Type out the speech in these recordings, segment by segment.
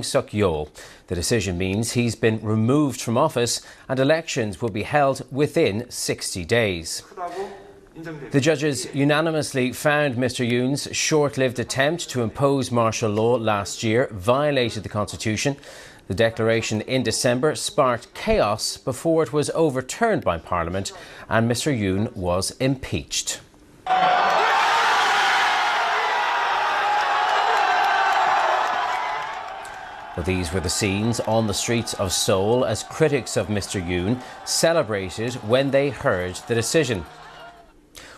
Suk-yeol. The decision means he's been removed from office and elections will be held within 60 days. The judges unanimously found Mr Yoon's short-lived attempt to impose martial law last year violated the constitution. The declaration in December sparked chaos before it was overturned by Parliament and Mr Yoon was impeached. Well, these were the scenes on the streets of Seoul as critics of Mr Yoon celebrated when they heard the decision.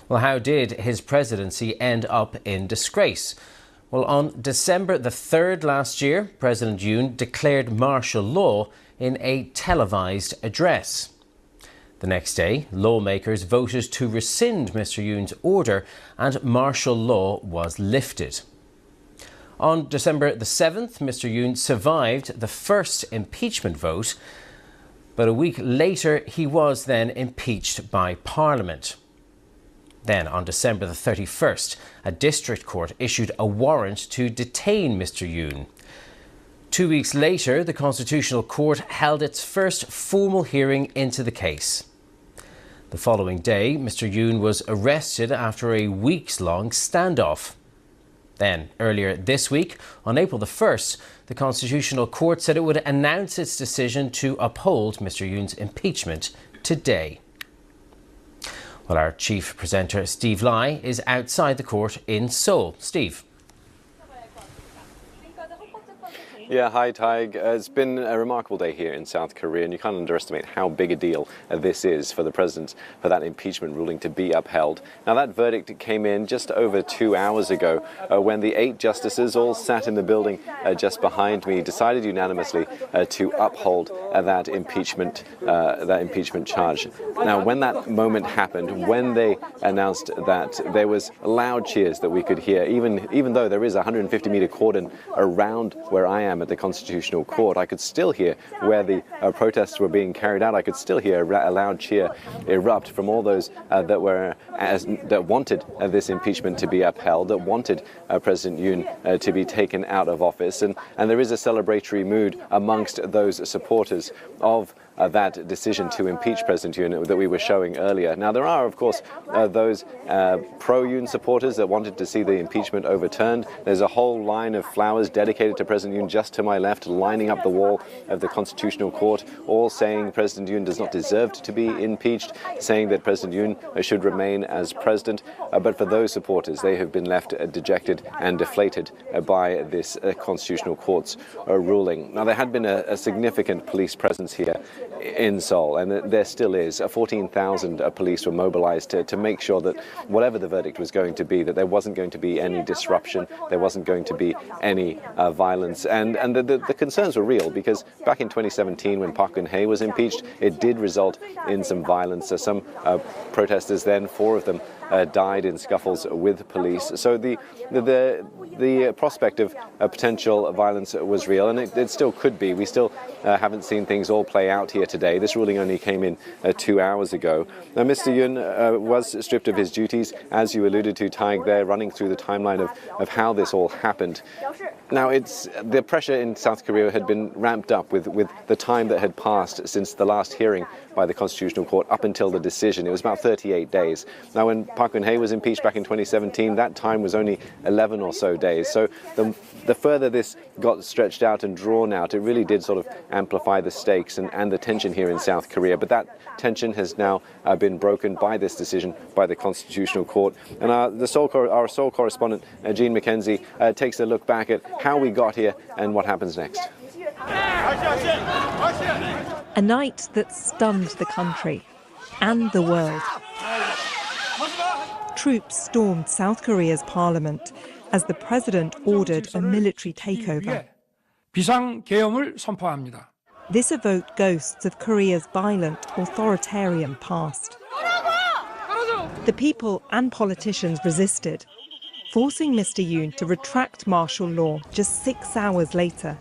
Well, how did his presidency end up in disgrace? Well, on December the 3rd last year, President Yoon declared martial law in a televised address. The next day, lawmakers voted to rescind Mr Yoon's order and martial law was lifted. On December the 7th, Mr Yoon survived the first impeachment vote, but a week later he was then impeached by Parliament. Then, on December the 31st, a district court issued a warrant to detain Mr Yoon. 2 weeks later, the Constitutional Court held its first formal hearing into the case. The following day, Mr Yoon was arrested after a weeks-long standoff. Then, earlier this week, on April the 1st, the Constitutional Court said it would announce its decision to uphold Mr Yoon's impeachment today. Well, our chief presenter, Steve Lai, is outside the court in Seoul. Steve. Yeah, hi, Taig. It's been a remarkable day here in South Korea, and you can't underestimate how big a deal this is for the president, for that impeachment ruling to be upheld. Now, that verdict came in just over 2 hours ago when the 8 justices, all sat in the building just behind me, decided unanimously to uphold that impeachment charge. Now, when that moment happened, when they announced that, there was loud cheers that we could hear, even though there is a 150-meter cordon around where I am at the Constitutional Court. I could still hear where the protests were being carried out. I could still hear a loud cheer erupt from all those that wanted this impeachment to be upheld, that wanted President Yoon to be taken out of office. And there is a celebratory mood amongst those supporters of that decision to impeach President Yoon that we were showing earlier. Now, there are, of course, those pro-Yoon supporters that wanted to see the impeachment overturned. There's a whole line of flowers dedicated to President Yoon just to my left, lining up the wall of the Constitutional Court, all saying President Yoon does not deserve to be impeached, saying that President Yoon should remain as president. But for those supporters, they have been left dejected and deflated by this Constitutional Court's ruling. Now, there had been a significant police presence here in Seoul, and there still is. 14,000 police were mobilized to make sure that whatever the verdict was going to be, that there wasn't going to be any disruption, there wasn't going to be any violence. And the concerns were real, because back in 2017, when Park Geun-hye was impeached, it did result in some violence. Some protesters then, 4 of them, died in scuffles with police. So the prospect of potential violence was real, and it still could be. We still haven't seen things all play out here today. This ruling only came in 2 hours ago. Now, Mr. Yoon was stripped of his duties, as you alluded to, Taig, there, running through the timeline of how this all happened. Now, the pressure in South Korea had been ramped up with the time that had passed since the last hearing by the Constitutional Court up until the decision. It was about 38 days. Now, when Park Geun-hye was impeached back in 2017, that time was only 11 or so days. So the further this got stretched out and drawn out, it really did sort of amplify the stakes and the tension here in South Korea. But that tension has now been broken by this decision by the Constitutional Court. And our Seoul correspondent, Jean McKenzie, takes a look back at how we got here and what happens next. A night that stunned the country and the world. Troops stormed South Korea's parliament as the president ordered a military takeover. This evoked ghosts of Korea's violent, authoritarian past. The people and politicians resisted, forcing Mr. Yoon to retract martial law just 6 hours later.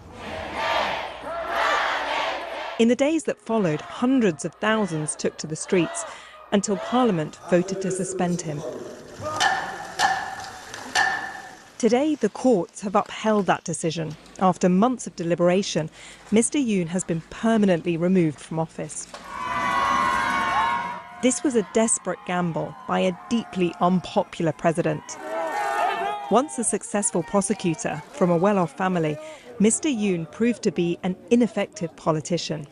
In the days that followed, hundreds of thousands took to the streets until Parliament voted to suspend him. Today, the courts have upheld that decision. After months of deliberation, Mr. Yoon has been permanently removed from office. This was a desperate gamble by a deeply unpopular president. Once a successful prosecutor from a well-off family, Mr. Yoon proved to be an ineffective politician.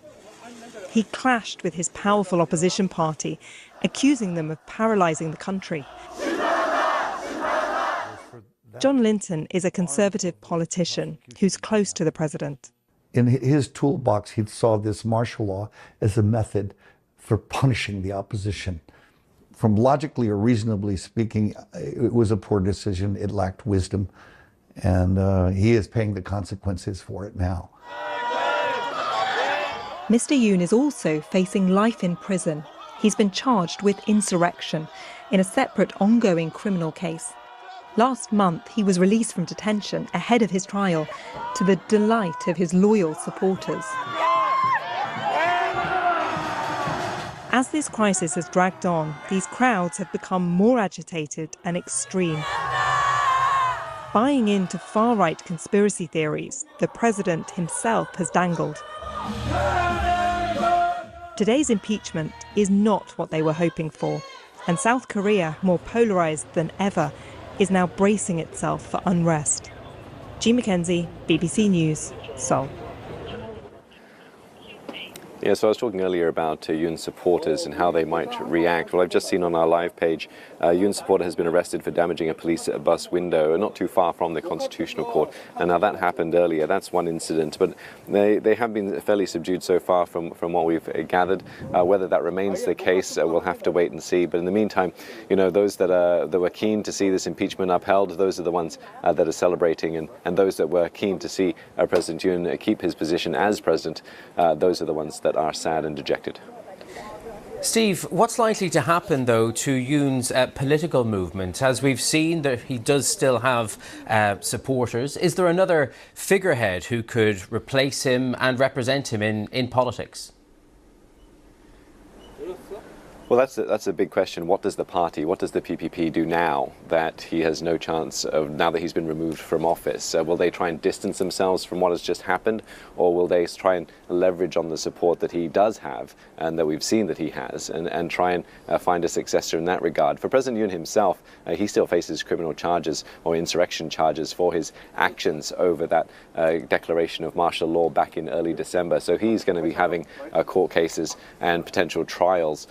He clashed with his powerful opposition party, accusing them of paralysing the country. John Linton is a Conservative politician who's close to the president. In his toolbox, he saw this martial law as a method for punishing the opposition. From logically or reasonably speaking, it was a poor decision. It lacked wisdom, and he is paying the consequences for it now. Mr. Yoon is also facing life in prison. He's been charged with insurrection in a separate ongoing criminal case. Last month, he was released from detention ahead of his trial, to the delight of his loyal supporters. As this crisis has dragged on, these crowds have become more agitated and extreme. Buying into far-right conspiracy theories, the president himself has dangled. Today's impeachment is not what they were hoping for, and South Korea, more polarised than ever, is now bracing itself for unrest. G. Mackenzie, BBC News, Seoul. Yeah, so I was talking earlier about Yoon's supporters and how they might react. Well, I've just seen on our live page, Yoon's supporter has been arrested for damaging a police bus window not too far from the Constitutional Court. And now that happened earlier. That's one incident. But they have been fairly subdued so far from what we've gathered. Whether that remains the case, we'll have to wait and see. But in the meantime, you know, those that were keen to see this impeachment upheld, those are the ones that are celebrating. And those that were keen to see President Yoon keep his position as president, those are the ones that are sad and dejected. Steve, what's likely to happen, though, to Yoon's political movement? As we've seen that he does still have supporters, is there another figurehead who could replace him and represent him in politics? Well, that's a big question. What does the party, what does the PPP do now that he has no chance of, now that he's been removed from office? Will they try and distance themselves from what has just happened, or will they try and leverage on the support that he does have and that we've seen that he has, and try and find a successor in that regard? For President Yoon himself, he still faces criminal charges or insurrection charges for his actions over that declaration of martial law back in early December. So he's going to be having court cases and potential trials,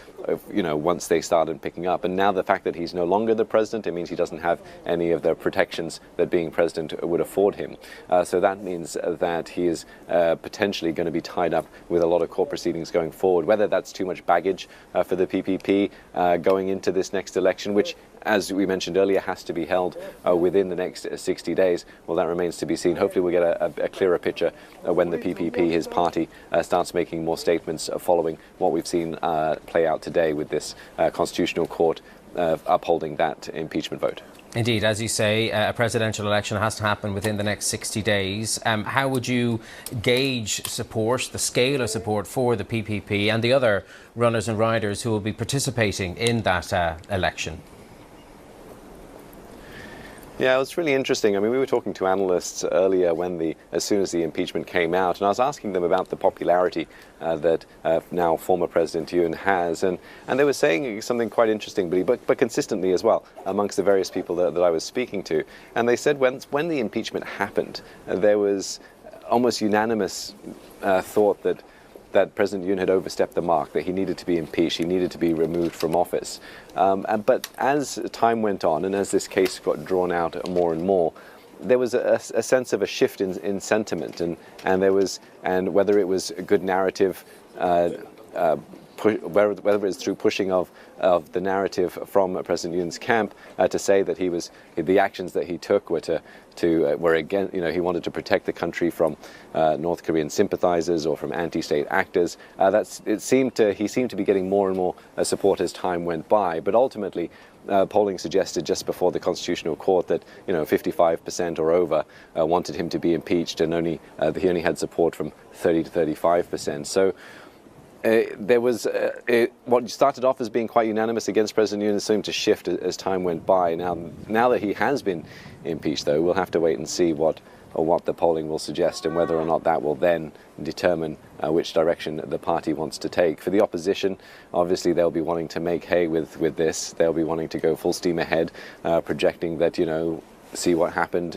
you know, once they started picking up. And now the fact that he's no longer the president, it means he doesn't have any of the protections that being president would afford him. So that means that he is potentially going to be tied up with a lot of court proceedings going forward. Whether that's too much baggage for the PPP going into this next election, which, as we mentioned earlier, has to be held within the next 60 days. Well, that remains to be seen. Hopefully we'll get a clearer picture when the PPP, his party, starts making more statements following what we've seen play out today with this Constitutional Court upholding that impeachment vote. Indeed, as you say, a presidential election has to happen within the next 60 days. How would you gauge support, the scale of support for the PPP and the other runners and riders who will be participating in that election? Yeah, it's really interesting. I mean, we were talking to analysts earlier as soon as the impeachment came out, and I was asking them about the popularity that now former President Yoon has, and they were saying something quite interesting, but consistently as well amongst the various people that I was speaking to. And they said when the impeachment happened, there was almost unanimous thought that President Yoon had overstepped the mark, that he needed to be impeached, he needed to be removed from office. But as time went on and as this case got drawn out more and more, there was a sense of a shift in sentiment, and whether it was a good narrative, whether it's through pushing of the narrative from President Yoon's camp to say that the actions that he took were again, you know, he wanted to protect the country from North Korean sympathizers or from anti-state actors. He seemed to be getting more and more support as time went by. But ultimately, polling suggested just before the Constitutional Court that 55% or over wanted him to be impeached, and he only had support from 30 to 35%. So there was what started off as being quite unanimous against President Yoon seemed to shift as time went by. Now that he has been impeached, though, we'll have to wait and see what the polling will suggest and whether or not that will then determine which direction the party wants to take. For the opposition, obviously they'll be wanting to make hay with this. They'll be wanting to go full steam ahead, projecting that, see what happened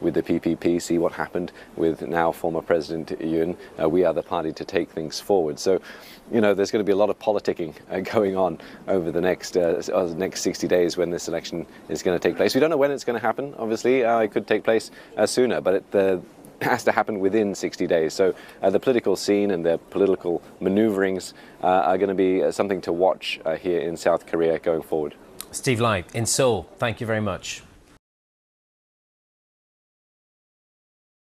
with the PPP, see what happened with now former President Yoon. We are the party to take things forward. So, there's going to be a lot of politicking going on over the next 60 days when this election is going to take place. We don't know when it's going to happen. Obviously, it could take place sooner, but it has to happen within 60 days. So the political scene and the political maneuverings are going to be something to watch here in South Korea going forward. Steve Lai in Seoul, thank you very much.